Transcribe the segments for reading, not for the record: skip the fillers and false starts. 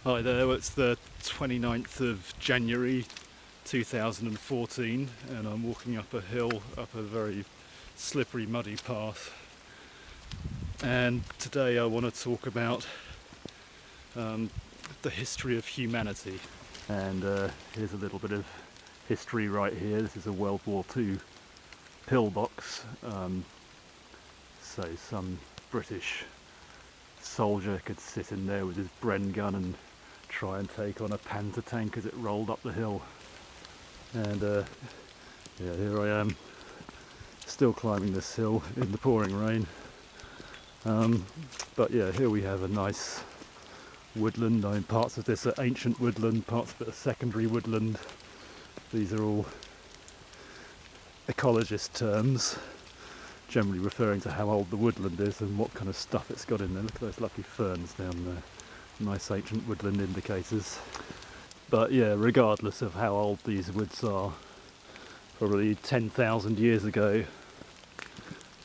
Hi there, it's the 29th of January 2014 and I'm walking up a hill, up a very slippery, muddy path. And today I want to talk about the history of humanity. And here's a little bit of history right here. This is a World War II pillbox. So some British soldier could sit in there with his Bren gun and try and take on a Panzer tank as it rolled up the hill. And yeah, here I am, still climbing this hill in the pouring rain. But yeah, here we have a nice woodland. I mean, parts of this are ancient woodland, parts of it are secondary woodland. These are all ecologist terms, generally referring to how old the woodland is and what kind of stuff it's got in there. Look at those lucky ferns down there. Nice ancient woodland indicators. But yeah, regardless of how old these woods are, probably 10,000 years ago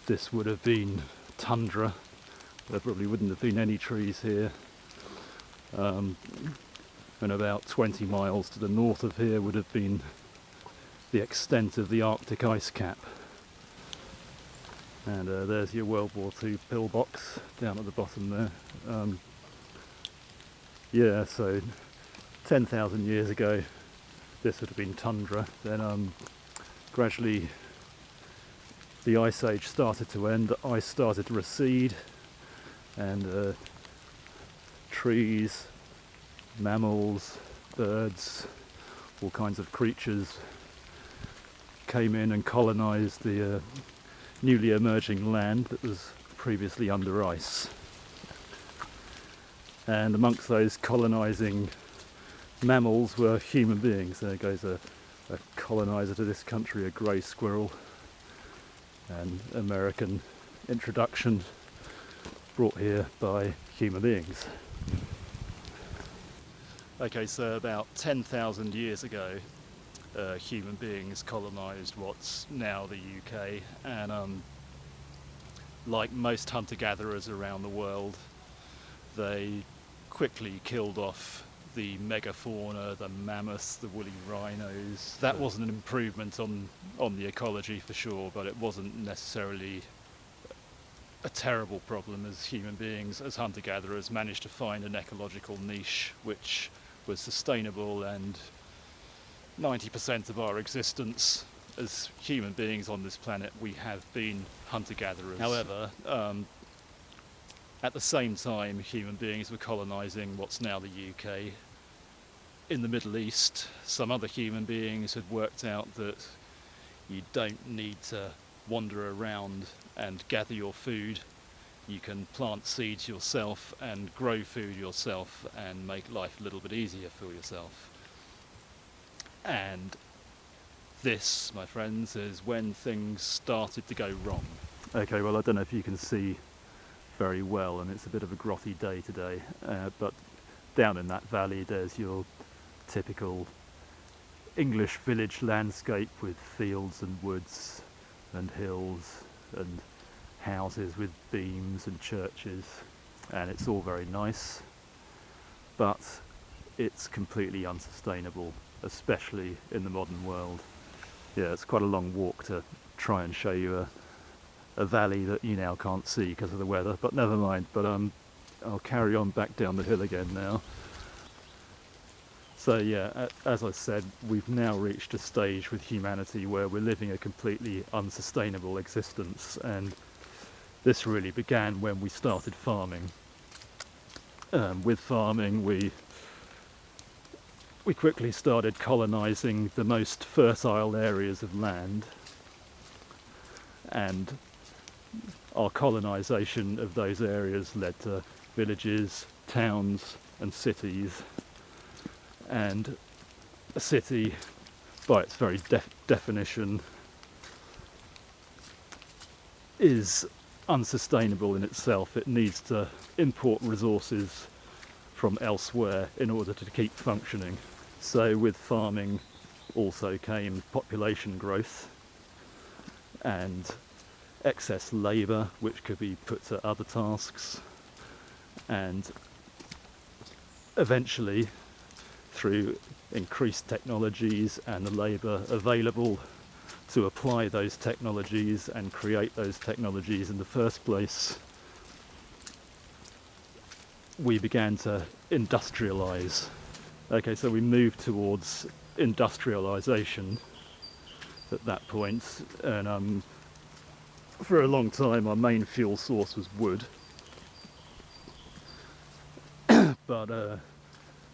this would have been tundra. There probably wouldn't have been any trees here. And about 20 miles to the north of here would have been the extent of the Arctic ice cap. And there's your World War II pillbox down at the bottom there. Yeah, so 10,000 years ago this would have been tundra. Then gradually the ice age started to end, the ice started to recede, and trees, mammals, birds, all kinds of creatures came in and colonised the newly emerging land that was previously under ice. And amongst those colonising mammals were human beings. There goes a coloniser to this country, a grey squirrel, an American introduction brought here by human beings. Okay, so about 10,000 years ago, human beings colonised what's now the UK, and like most hunter-gatherers around the world, they quickly killed off the megafauna, the mammoths, the woolly rhinos. That wasn't an improvement on the ecology for sure, but it wasn't necessarily a terrible problem, as human beings, as hunter-gatherers, managed to find an ecological niche which was sustainable, and 90% of our existence as human beings on this planet, we have been hunter-gatherers. However, at the same time, human beings were colonising what's now the UK. In the Middle East, some other human beings had worked out that you don't need to wander around and gather your food. You can plant seeds yourself and grow food yourself and make life a little bit easier for yourself. And this, my friends, is when things started to go wrong. Okay, well, I don't know if you can see very well, and it's a bit of a grotty day today, but down in that valley there's your typical English village landscape with fields and woods and hills and houses with beams and churches, and it's all very nice, but it's completely unsustainable, especially in the modern world. Yeah, it's quite a long walk to try and show you a valley that you now can't see because of the weather, but never mind. But I'll carry on back down the hill again now. So yeah, as I said, we've now reached a stage with humanity where we're living a completely unsustainable existence, and this really began when we started farming. With farming, we quickly started colonising the most fertile areas of land, and our colonisation of those areas led to villages, towns and cities. And a city, by its very definition, is unsustainable in itself. It needs to import resources from elsewhere in order to keep functioning. So with farming also came population growth and excess labour, which could be put to other tasks, and eventually, through increased technologies and the labour available to apply those technologies and create those technologies in the first place, we began to industrialise. Okay, so we moved towards industrialisation at that point, and for a long time our main fuel source was wood, but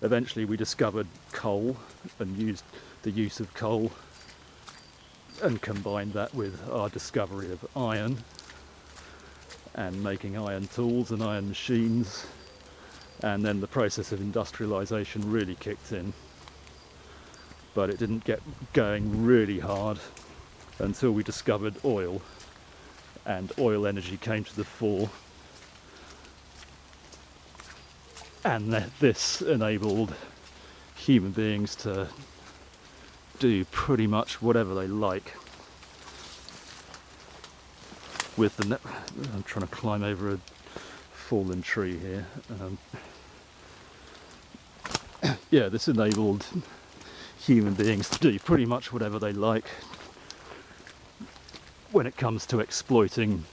eventually we discovered coal and used the use of coal and combined that with our discovery of iron and making iron tools and iron machines, and then the process of industrialisation really kicked in. But it didn't get going really hard until we discovered oil, and oil energy came to the fore, and this enabled human beings to do pretty much whatever they like with the I'm trying to climb over a fallen tree here. Yeah, this enabled human beings to do pretty much whatever they like when it comes to exploiting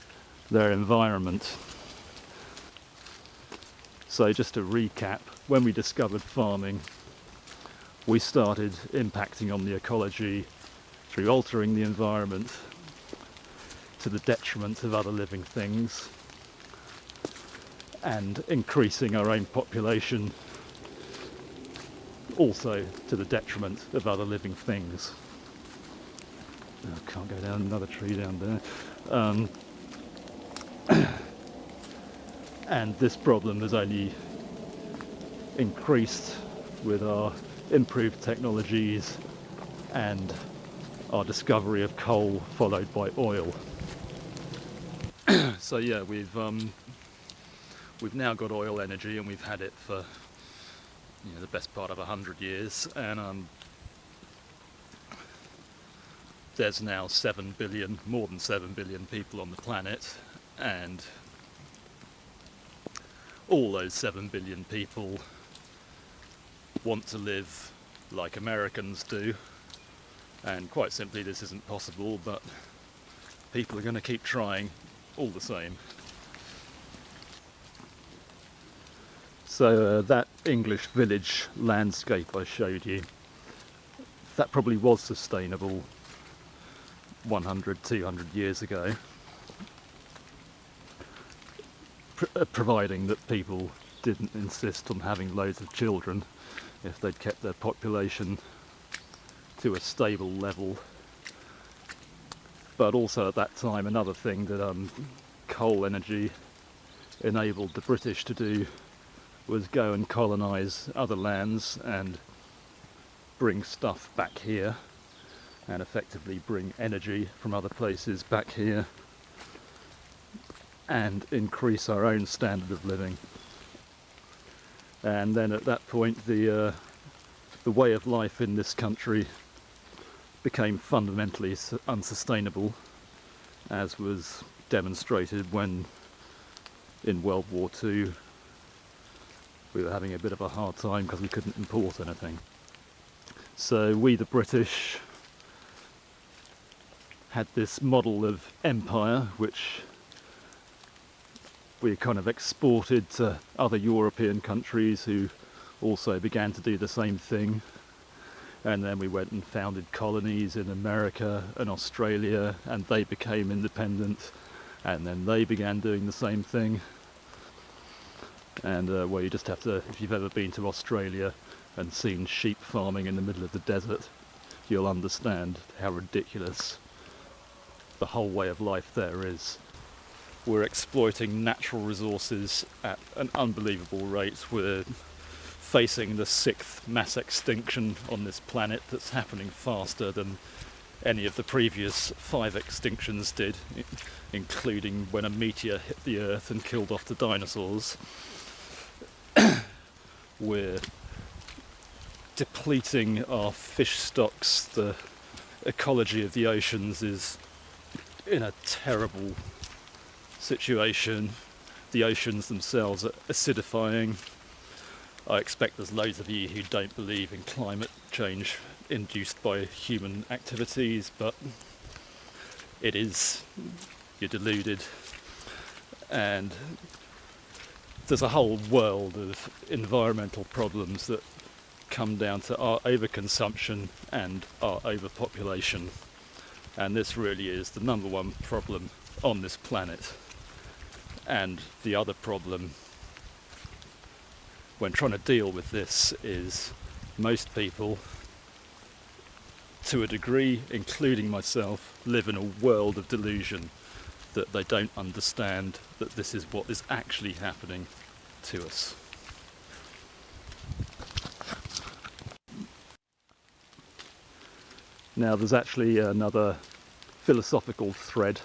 their environment. So just to recap, when we discovered farming, we started impacting on the ecology through altering the environment to the detriment of other living things and increasing our own population also to the detriment of other living things. Oh, I can't go down another tree down there. And this problem has only increased with our improved technologies and our discovery of coal followed by oil. So yeah, we've now got oil energy, and we've had it for the best part of 100 years, and there's now more than 7 billion people on the planet, and all those 7 billion people want to live like Americans do, and quite simply this isn't possible, but people are going to keep trying all the same. So that English village landscape I showed you, that probably was sustainable 100, 200 years ago, providing that people didn't insist on having loads of children. If they'd kept their population to a stable level. But also at that time, another thing that coal energy enabled the British to do was go and colonise other lands and bring stuff back here, and effectively bring energy from other places back here and increase our own standard of living. And then at that point the way of life in this country became fundamentally unsustainable, as was demonstrated when in World War II we were having a bit of a hard time because we couldn't import anything. So we, the British, had this model of empire which we kind of exported to other European countries who also began to do the same thing, and then we went and founded colonies in America and Australia, and they became independent, and then they began doing the same thing. And well, you just have to, if you've ever been to Australia and seen sheep farming in the middle of the desert, you'll understand how ridiculous the whole way of life there is. We're exploiting natural resources at an unbelievable rate. We're facing the 6th mass extinction on this planet that's happening faster than any of the previous 5 extinctions did, including when a meteor hit the Earth and killed off the dinosaurs. We're depleting our fish stocks. The ecology of the oceans is in a terrible situation. The oceans themselves are acidifying. I expect there's loads of you who don't believe in climate change induced by human activities, but it is. You're deluded. And there's a whole world of environmental problems that come down to our overconsumption and our overpopulation. And this really is the number one problem on this planet. And the other problem when trying to deal with this is most people, to a degree, including myself, live in a world of delusion that they don't understand that this is what is actually happening to us. Now there's actually another philosophical thread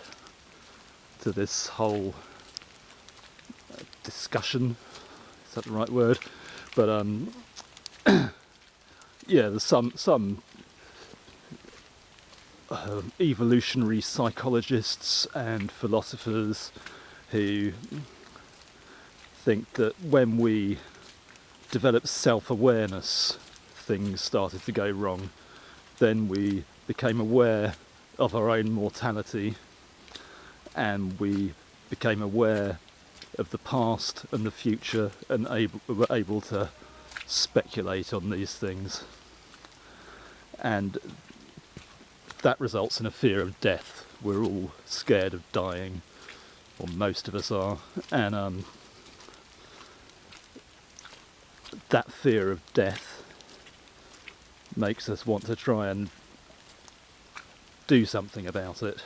to this whole discussion, is that the right word? But yeah, there's some evolutionary psychologists and philosophers who think that when we developed self-awareness, things started to go wrong. Then we became aware of our own mortality, and we became aware of the past and the future, and were able to speculate on these things. And that results in a fear of death. We're all scared of dying, or most of us are, and that fear of death makes us want to try and do something about it,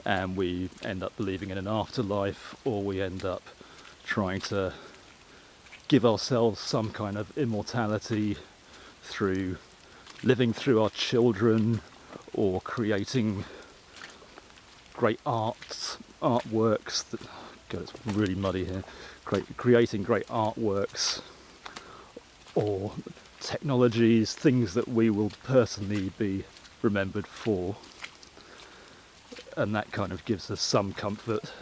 and we end up believing in an afterlife, or we end up trying to give ourselves some kind of immortality through living through our children, or creating great artworks that, God, it's really muddy here, creating great artworks, or technologies, things that we will personally be remembered for, and that kind of gives us some comfort.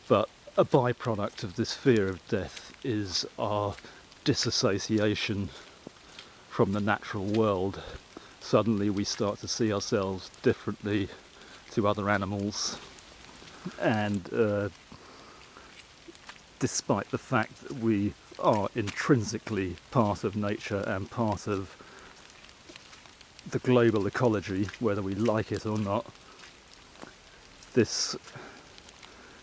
But a byproduct of this fear of death is our disassociation from the natural world. Suddenly we start to see ourselves differently to other animals, and despite the fact that we are intrinsically part of nature and part of the global ecology, whether we like it or not, this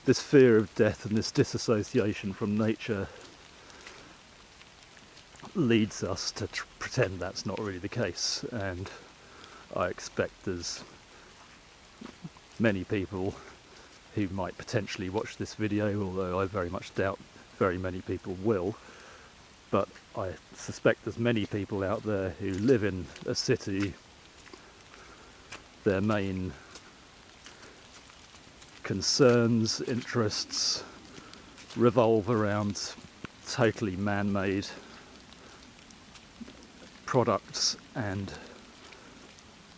fear of death and this disassociation from nature leads us to pretend that's not really the case. And I expect there's many people who might potentially watch this video, although I very much doubt very many people will, but I suspect there's many people out there who live in a city. Their main concerns, interests revolve around totally man-made products and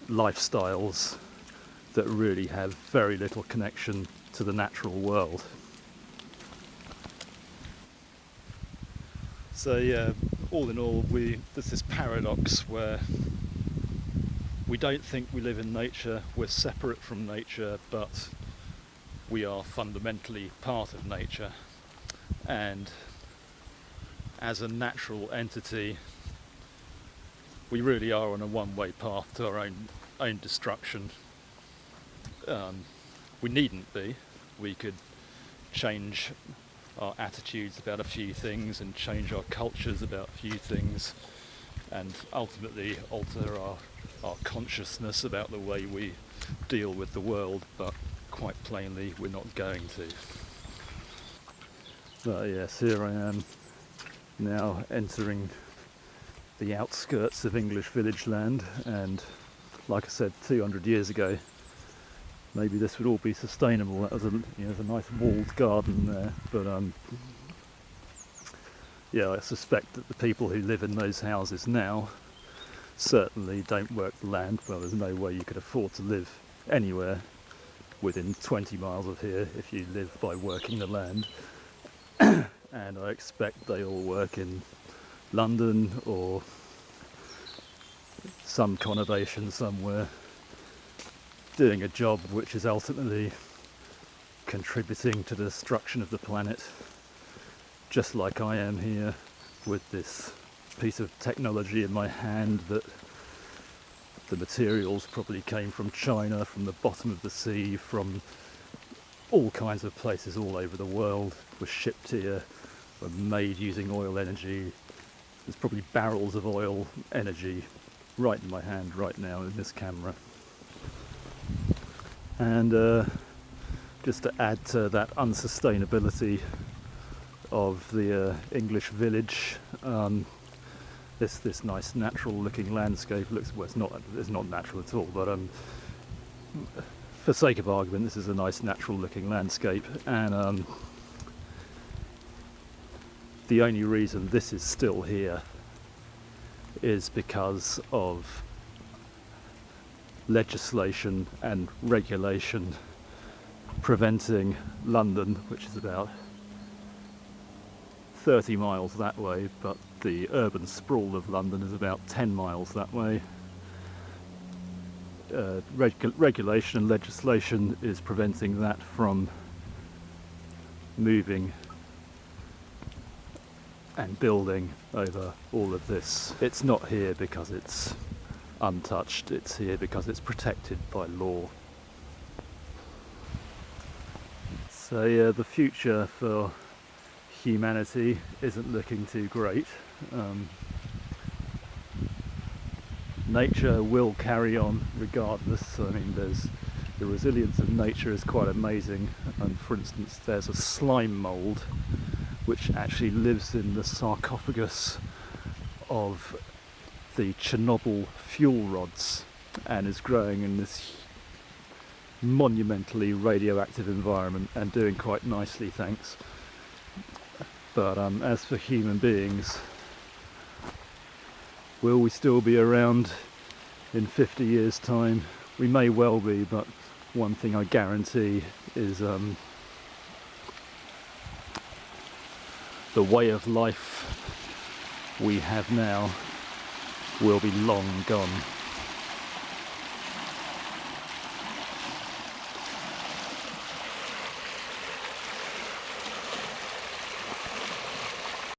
lifestyles that really have very little connection to the natural world. So yeah, all in all, there's this paradox where we don't think we live in nature, we're separate from nature, but we are fundamentally part of nature. And as a natural entity, we really are on a one-way path to our own destruction. We needn't be. We could change our attitudes about a few things and change our cultures about a few things, and ultimately alter our consciousness about the way we deal with the world, but quite plainly we're not going to. But yes, here I am now entering the outskirts of English village land, and like I said, 200 years ago maybe this would all be sustainable. That was there's a nice walled garden there, but yeah, I suspect that the people who live in those houses now certainly don't work the land. Well, there's no way you could afford to live anywhere within 20 miles of here if you live by working the land. and I expect they all work in London or some conurbation somewhere, doing a job which is ultimately contributing to the destruction of the planet, just like I am here with this piece of technology in my hand that the materials probably came from China, from the bottom of the sea, from all kinds of places all over the world, were shipped here, were made using oil energy. There's probably barrels of oil energy right in my hand right now in this camera. And just to add to that unsustainability of the English village, this nice natural looking landscape looks, well, it's not natural at all, but for sake of argument, this is a nice natural looking landscape, and the only reason this is still here is because of legislation and regulation preventing London, which is about 30 miles that way, but the urban sprawl of London is about 10 miles that way. Regulation and legislation is preventing that from moving and building over all of this. It's not here because it's untouched, it's here because it's protected by law. So yeah, the future for humanity isn't looking too great. Nature will carry on regardless. I mean, the resilience of nature is quite amazing. And for instance, there's a slime mould which actually lives in the sarcophagus of the Chernobyl fuel rods and is growing in this monumentally radioactive environment and doing quite nicely, thanks. But as for human beings, will we still be around in 50 years' time? We may well be, but one thing I guarantee is the way of life we have now will be long gone.